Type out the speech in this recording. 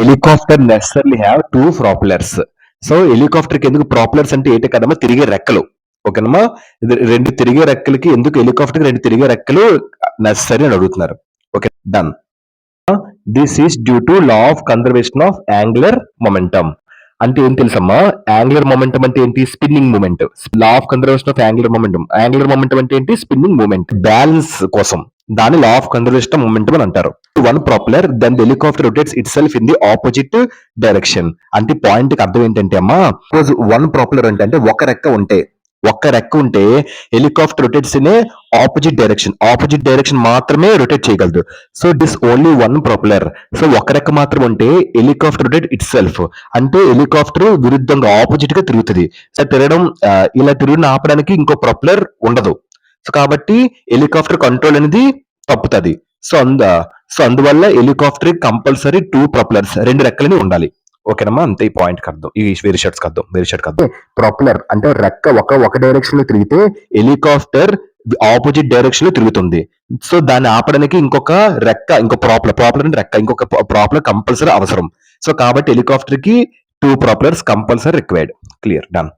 Helicopter necessarily have two propellers. So helicopter కి ఎందుకు ప్రాపెలర్స్ అంటే ఏంటి కదమ్మా, తిరిగే రెక్కలు. ఓకేనమ్మా, రెండు తిరిగే రెక్కలకి ఎందుకు హెలికాప్టర్ రెండు తిరిగే రెక్కలు నెసెసరీ అని అడుగుతున్నారు. Okay, done. This is due to law of conservation of angular momentum. అంటే ఏం తెలుసమ్మా, యాంగులర్ మొమెంటం అంటే ఏంటి? Spinning moment. Law of conservation of angular momentum. Angular momentum అంటే ఏంటి? Spinning moment. బ్యాలెన్స్ కోసం దాని law of conservation of momentum అని అంటారు. One propeller then the helicopter rotates itself in the opposite direction. అంటే point కి అర్థం ఏంటంటే అమ్మా, సపోజ్ వన్ ప్రాపెలర్ అంటే ఒక్క రెక్క ఉంటే helicopter rotates in opposite direction మాత్రమే రొటేట్ చేయగలదు. So this only one propeller. So ఒక రెక్క మాత్రం ఉంటే హెలికాప్టర్ రొటేట్ ఇట్ సెల్ఫ్, అంటే హెలికాప్టర్ విరుద్ధంగా ఆపోజిట్ గా తిరుగుతుంది. సో తిరగడం ఇలా తిరుగుని ఆపడానికి ఇంకో ప్రొపెలర్ ఉండదు. సో కాబట్టి హెలికాప్టర్ కంట్రోల్ అనేది తప్పుతుంది. సో అందువల్ల హెలికాప్టర్ కంపల్సరీ టూ ప్రొపెలర్స్, రెండు రెక్కలని ఉండాలి. ఓకేనమ్మా, అంతే. ఈ పాయింట్ కి అర్థం, ఈ వేరే షర్ట్స్ అర్థం. ప్రొపెలర్ అంటే రెక్క ఒక డైరెక్షన్ లో తిరిగితే హెలికాప్టర్ ఆపోజిట్ డైరెక్షన్ లో తిరుగుతుంది. సో దాన్ని ఆపడానికి ఇంకొక రెక్క, ప్రాపెలర్ అంటే రెక్క, ఇంకొక ప్రాపెలర్ కంపల్సరీ అవసరం. సో కాబట్టి హెలికాప్టర్ కి two propellers compulsory required. Clear, done.